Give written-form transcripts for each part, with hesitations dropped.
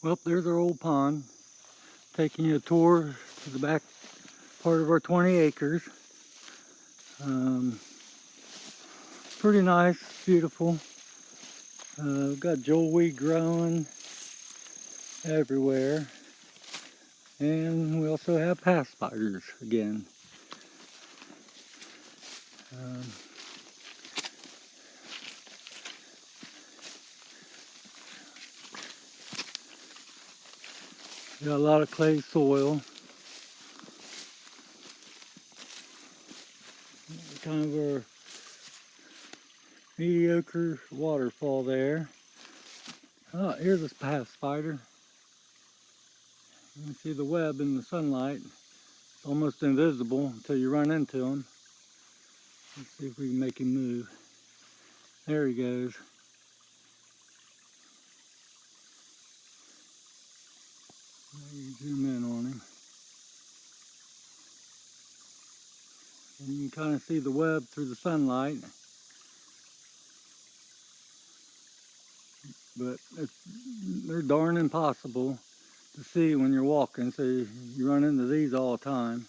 Well, there's our old pond. Taking you a tour to the back part of our 20 acres. Pretty nice, beautiful. We've got jewelweed growing everywhere. And we also have path spiders again. Um, got a lot of clay soil. Kind of a mediocre waterfall there. Oh, here's a path spider. You can see the web in the sunlight. It's almost invisible until you run into him. Let's see if we can make him move. There he goes. You zoom in on him. And you can kind of see the web through the sunlight. But they're darn impossible to see when you're walking, so you run into these all the time.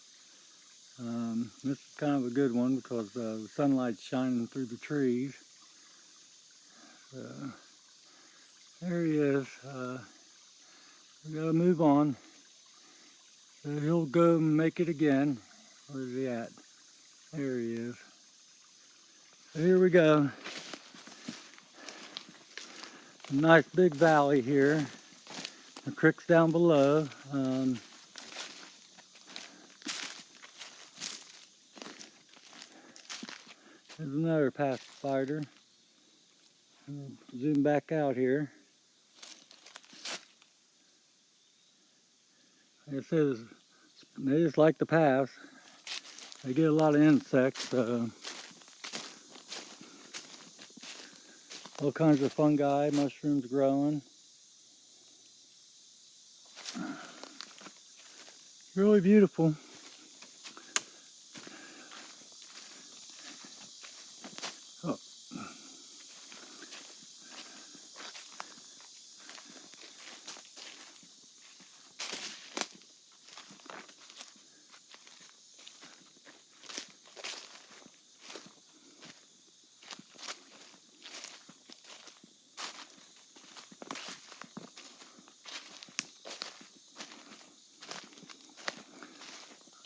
This is kind of a good one because the sunlight's shining through the trees. There he is. We gotta move on. So he'll go and make it again. Where's he at? There he is. So here we go. A nice big valley here. The creek's down below. There's another path spider. Zoom back out here. Like I said, they just like to pass. They get a lot of insects. All kinds of fungi, mushrooms growing. Really beautiful. Oh.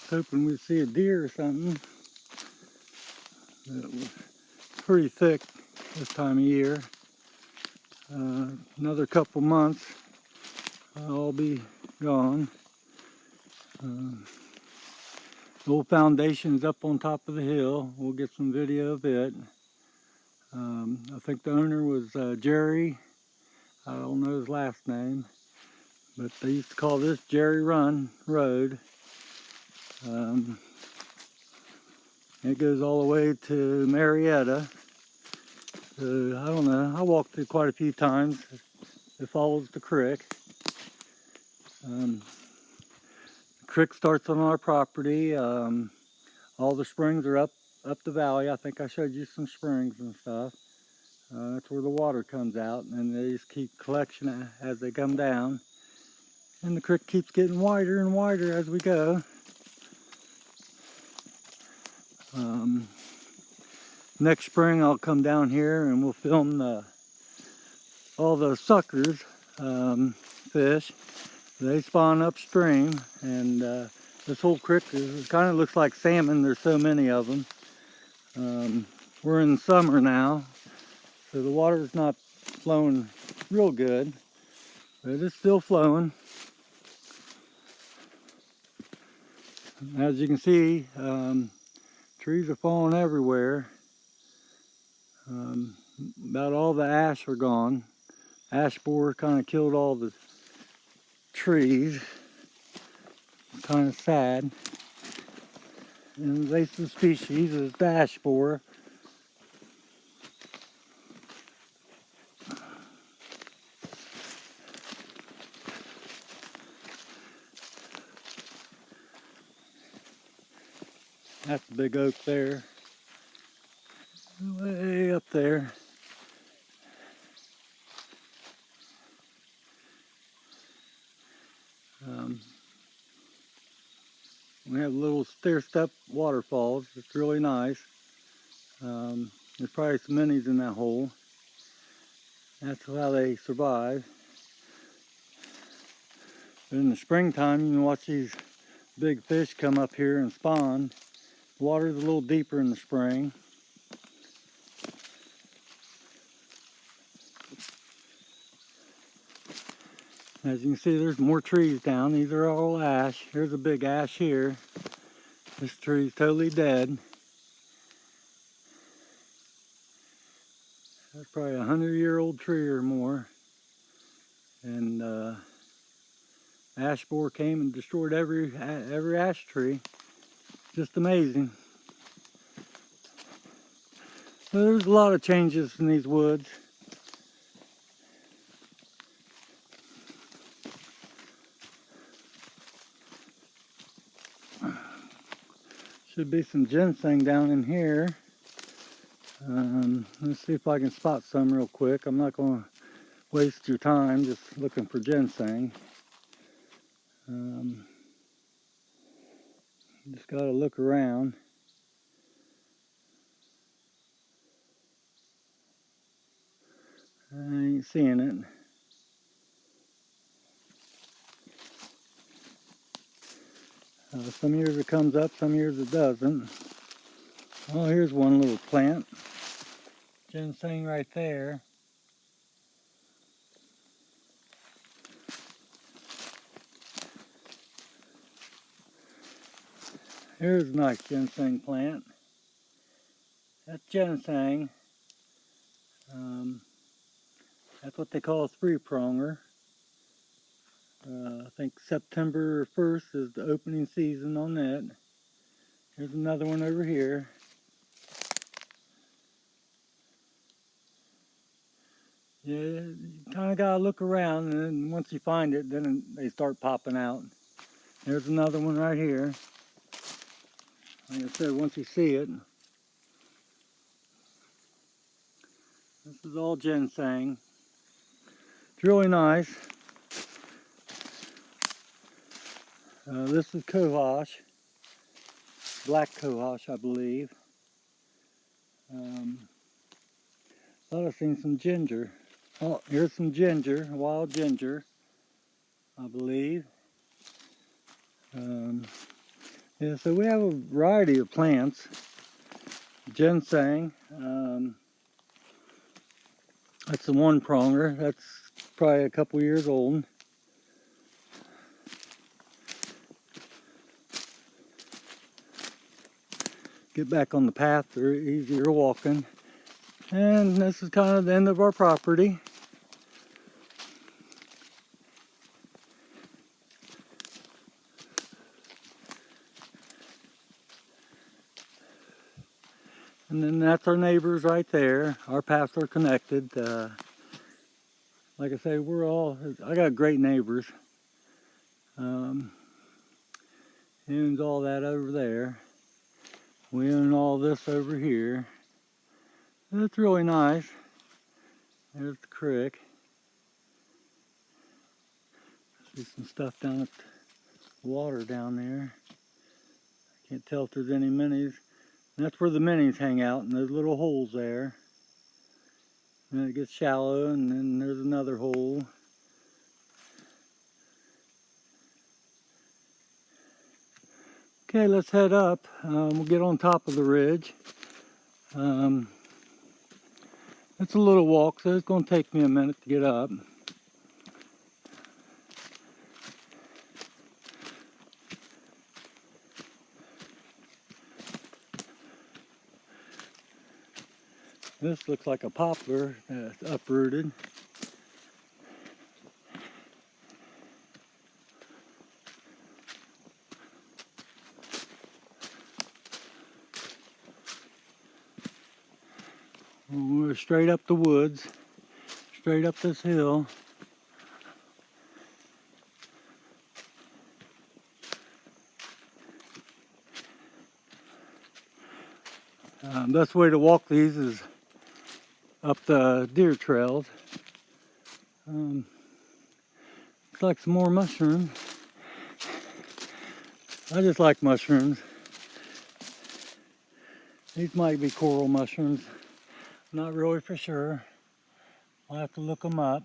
Hoping we'd see a deer or something. It was pretty thick this time of year. Another couple months, I'll be gone. The old foundation's up on top of the hill. We'll get some video of it. I think the owner was Jerry. I don't know his last name, but they used to call this Jerry Run Road. It goes all the way to Marietta. So, I don't know, I walked it quite a few times. It follows the creek. The creek starts on our property. All the springs are up the valley. I think I showed you some springs and stuff. That's where the water comes out, and they just keep collection as they come down. And the creek keeps getting wider and wider as we go. Next spring I'll come down here and we'll film all the suckers fish. They spawn upstream, and this whole creek kind of looks like salmon. There's so many of them. We're in summer now, so the water's not flowing real good, but it's still flowing. As you can see, trees are falling everywhere. About all the ash are gone. Ash borer kind of killed all the trees. Kind of sad. And the invasive species is the ash borer. That's a big oak there. Way up there. We have little stair-step waterfalls. It's really nice. There's probably some minis in that hole. That's how they survive. But in the springtime, you can watch these big fish come up here and spawn. The water's a little deeper in the spring. As you can see, there's more trees down. These are all ash. Here's a big ash here. This tree's totally dead. That's probably a 100-year-old tree or more. And ash borer came and destroyed every ash tree. Just amazing. So there's a lot of changes in these woods. Should be some ginseng down in here. Let's see if I can spot some real quick. I'm not going to waste your time just looking for ginseng. Just got to look around. I ain't seeing it. Some years it comes up, some years it doesn't. Oh, here's one little plant. Ginseng right there. Here's a nice ginseng plant. That's ginseng. That's what they call a three-pronger. I think September 1st is the opening season on that. Here's another one over here. Yeah, you kind of gotta look around, and then once you find it, then they start popping out. There's another one right here. Like I said, once you see it, this is all ginseng. It's really nice. This is cohosh, black cohosh, I believe. Thought I've seen some ginger. Oh, here's some ginger, wild ginger, I believe. Yeah, so we have a variety of plants. Ginseng, that's the one pronger. That's probably a couple years old. Get back on the path, they're easier walking. And this is kind of the end of our property. And then that's our neighbors right there. Our paths are connected. Like I say, I got great neighbors. He owns all that over there. We own all this over here. It's really nice. There's the creek. See some stuff down at the water down there. Can't tell if there's any minis. And that's where the minis hang out, in those little holes there. And then it gets shallow, and then there's another hole. Okay, let's head up. We'll get on top of the ridge. It's a little walk, so it's going to take me a minute to get up. This looks like a poplar that's uprooted. We're straight up the woods, straight up this hill. Best way to walk these is up the deer trails. Looks like some more mushrooms. I just like mushrooms. These might be coral mushrooms. Not really for sure. I'll have to look them up.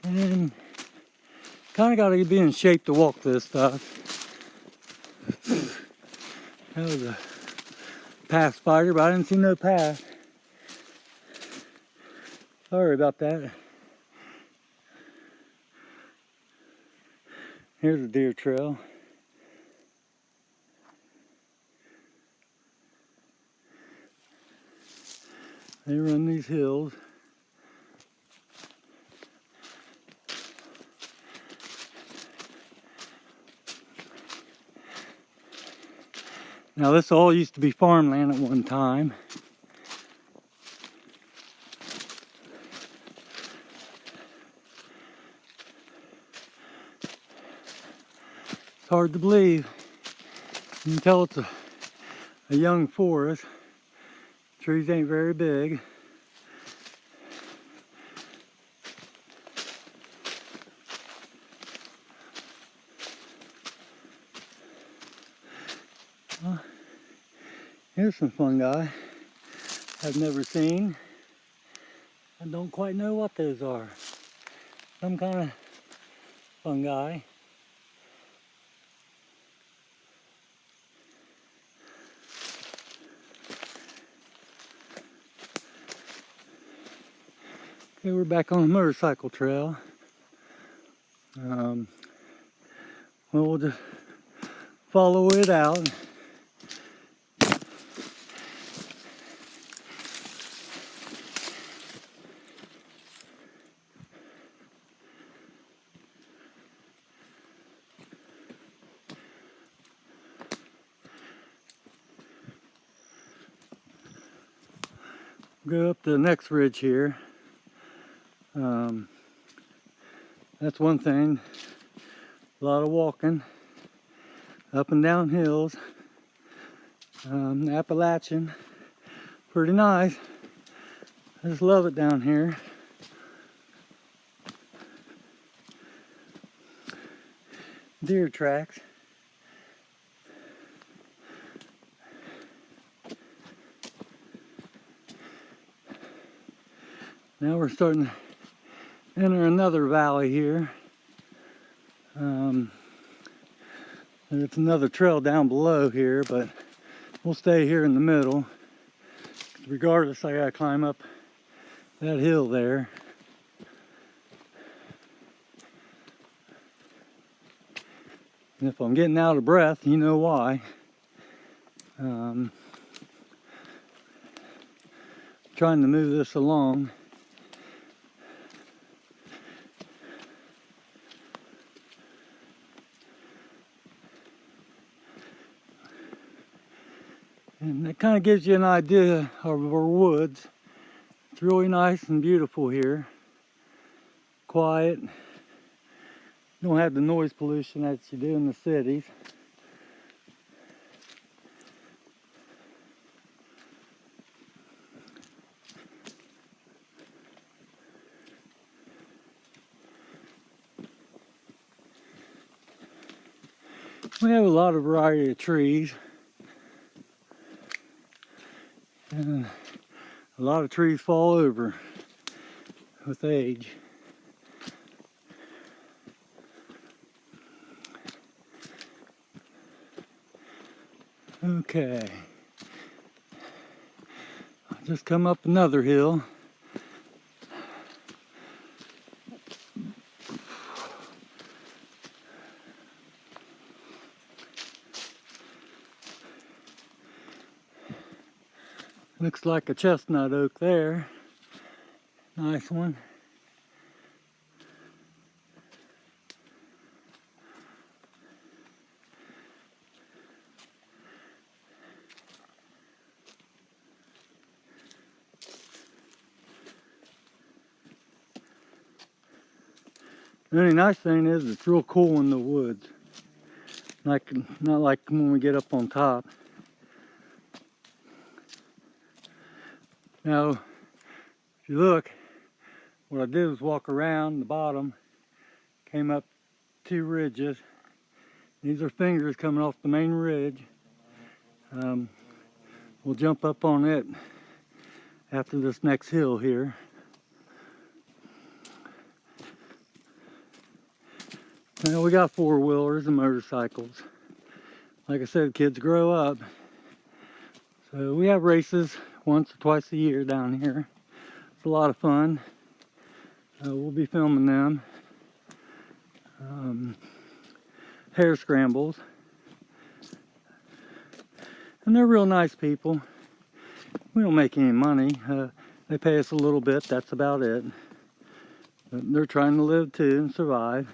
And kind of got to be in shape to walk this stuff. That was a path spider, but I didn't see no path. Sorry about that. Here's a deer trail. They run these hills. Now this all used to be farmland at one time. It's hard to believe. You can tell it's a young forest. Trees ain't very big. Well, here's some fungi I've never seen. I don't quite know what those are. Some kind of fungi. Okay, we're back on the motorcycle trail. Well, we'll just follow it out. Go up to the next ridge here. That's one thing. A lot of walking up and down hills. Appalachian, pretty nice. I just love it down here. Deer tracks. Now we're starting to enter another valley here. There's another trail down below here, but we'll stay here in the middle. Regardless, I gotta climb up that hill there. And if I'm getting out of breath, you know why. Trying to move this along. And that kind of gives you an idea of our woods. It's really nice and beautiful here. Quiet. Don't have the noise pollution that you do in the cities. We have a lot of variety of trees. And a lot of trees fall over with age. Okay. I just come up another hill. Looks like a chestnut oak there. Nice one. The only nice thing is it's real cool in the woods. Not like when we get up on top. Now, if If you look, what I did was walk around the bottom, came up 2 ridges. These are fingers coming off the main ridge. We'll jump up on it after this next hill here. Now we got 4-wheelers and motorcycles. Like I said, kids grow up. So we have races once or twice a year down here. It's a lot of fun. We'll be filming them. Hare scrambles. And they're real nice people. We don't make any money. They pay us a little bit, that's about it. But they're trying to live too and survive.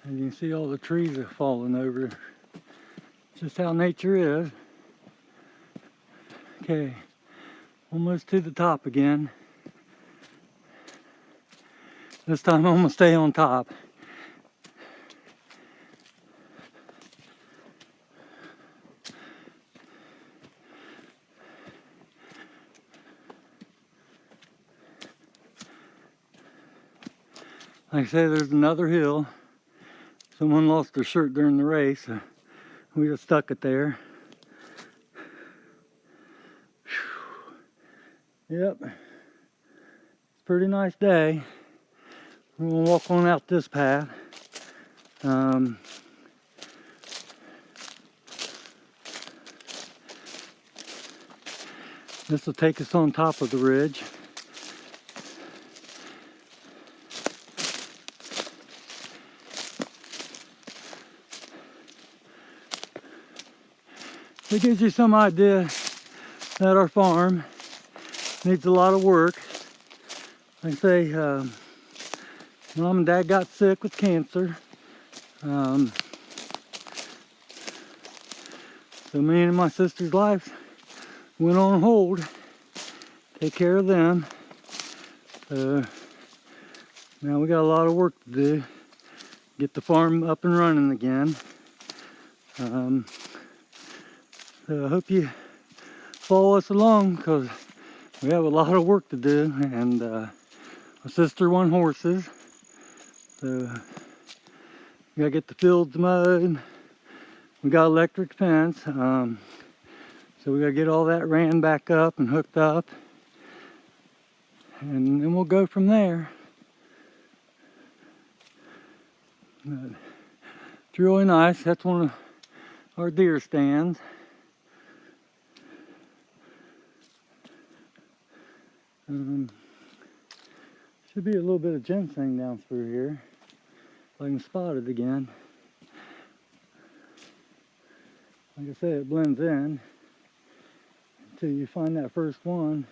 And you can see all the trees are falling over. Just how nature is. Okay, almost to the top again. This time I'm gonna stay on top. Like I said, there's another hill. Someone lost their shirt during the race. We just stuck it there. Yep. It's a pretty nice day. We're gonna walk on out this path. This will take us on top of the ridge. It gives you some idea that our farm needs a lot of work. Like I say, Mom and Dad got sick with cancer. So me and my sister's life went on hold. Take care of them. So now we got a lot of work to do. Get the farm up and running again. So I hope you follow us along because we have a lot of work to do, and my sister won horses, so we gotta get the fields mowed. We got electric fence, so we gotta get all that ran back up and hooked up, and then we'll go from there. But it's really nice. That's one of our deer stands. Should be a little bit of ginseng down through here, if I can spot it again. Like I said, it blends in until you find that first one.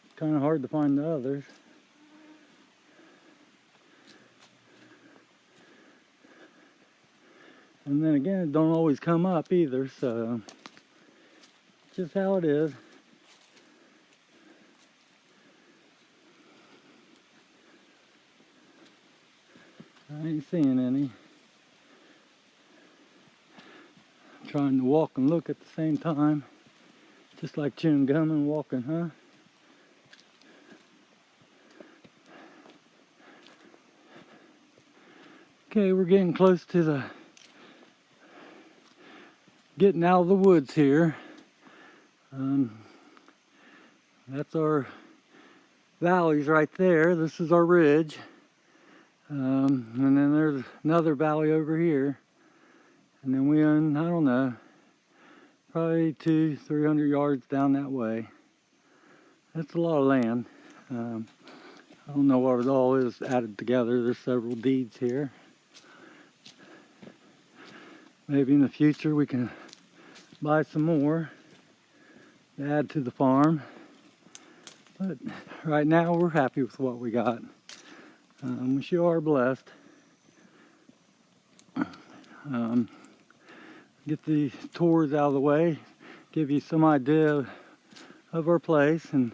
It's kind of hard to find the others. And then again, it don't always come up either, so just how it is. I ain't seeing any. I'm trying to walk and look at the same time. Just like chewing gum and walking, huh? Okay, we're getting close to the getting out of the woods here. That's our valleys right there. This is our ridge. And then there's another valley over here. And then we own, I don't know, probably 200-300 yards down that way. That's a lot of land. I don't know what it all is added together. There's several deeds here. Maybe in the future we can buy some more to add to the farm. But right now we're happy with what we got. We sure are blessed. Get the tours out of the way, give you some idea of our place, and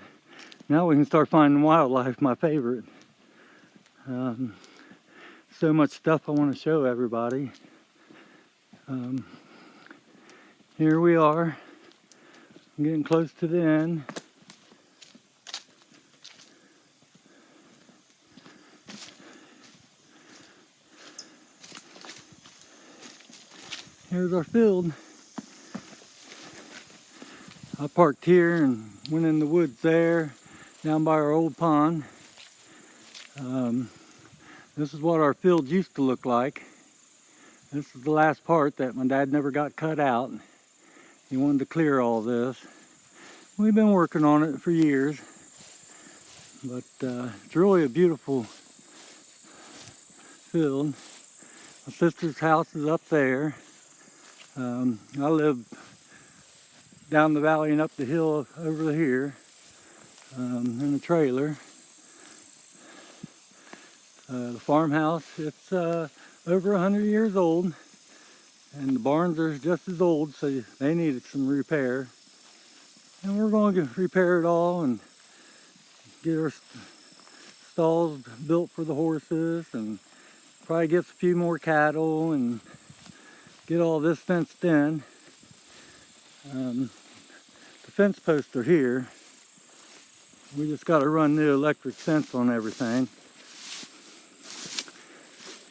now we can start finding wildlife, my favorite. So much stuff I want to show everybody. Here we are, getting close to the end. Here's our field. I parked here and went in the woods there, down by our old pond. This is what our field used to look like. This is the last part that my dad never got cut out. He wanted to clear all this. We've been working on it for years, but it's really a beautiful field. My sister's house is up there. I live down the valley and up the hill over here in a trailer. The farmhouse, it's over 100 years old, and the barns are just as old, so they needed some repair. And we're going to repair it all and get our stalls built for the horses, and probably get a few more cattle and get all this fenced in. The fence posts are here. We just got to run new electric fence on everything.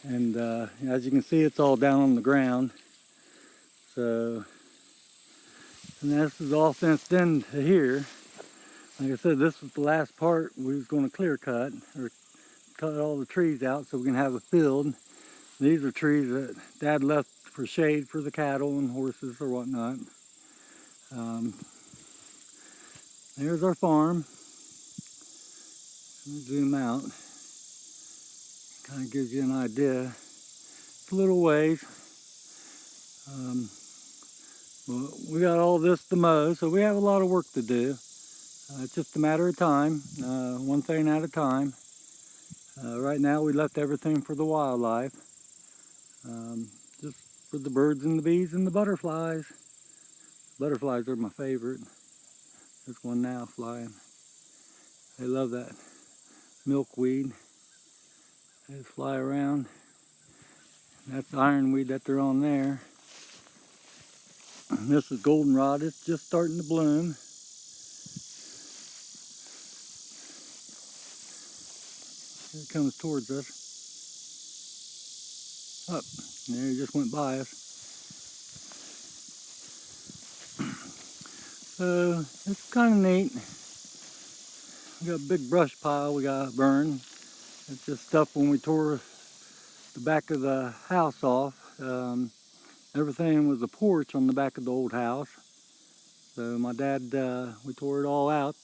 And as you can see, it's all down on the ground. So, and this is all fenced in to here. Like I said, this was the last part we was going to clear cut, or cut all the trees out so we can have a field. These are trees that Dad left for shade for the cattle and horses or whatnot. There's our farm. Let me zoom out. Kind of gives you an idea. It's a little ways. Well, we got all this to mow, so we have a lot of work to do. It's just a matter of time, one thing at a time. Right now we left everything for the wildlife. Just for the birds and the bees and the butterflies. Butterflies are my favorite. There's one now flying. They love that milkweed. They just fly around. That's the ironweed that they're on there. This is goldenrod. It's just starting to bloom. Here it comes towards us. Up. There, he just went by us. So it's kind of neat. We got a big brush pile we got to burn. It's just stuff when we tore the back of the house off. Everything was a porch on the back of the old house. So my dad, we tore it all out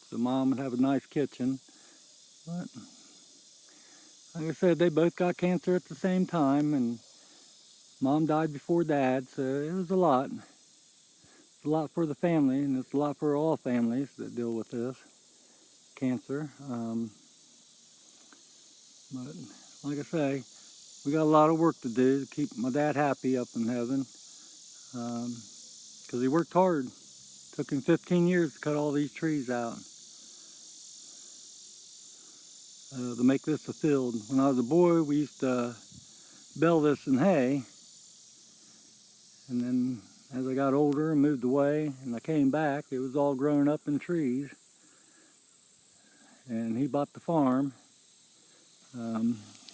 so Mom would have a nice kitchen. But like I said, they both got cancer at the same time, and Mom died before Dad, so it was a lot. It's a lot for the family, and it's a lot for all families that deal with this cancer. But like I say, we got a lot of work to do to keep my dad happy up in heaven, because he worked hard. It took him 15 years to cut all these trees out to make this a field. When I was a boy, we used to bale this in hay, and then as I got older and moved away and I came back, it was all grown up in trees. And he bought the farm.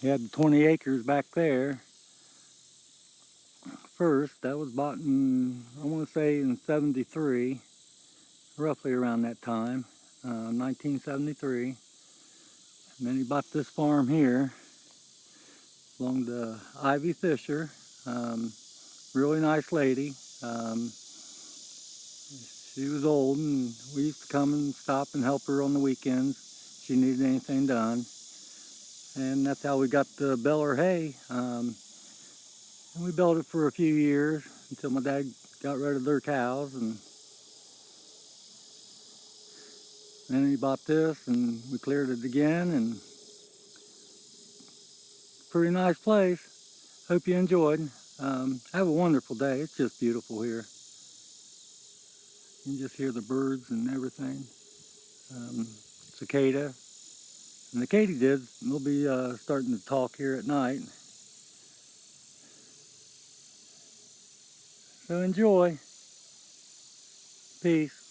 He had 20 acres back there first. That was bought in, I want to say in 73, roughly around that time, 1973. And then he bought this farm here, belonged to Ivy Fisher, really nice lady. She was old, and we used to come and stop and help her on the weekends if she needed anything done. And that's how we got the baler hay. And we baled it for a few years until my dad got rid of their cows, and then he bought this and we cleared it again, and pretty nice place. Hope you enjoyed. Have a wonderful day. It's just beautiful here. You can just hear the birds and everything. Cicada. And the katydids, they'll be starting to talk here at night. So enjoy. Peace.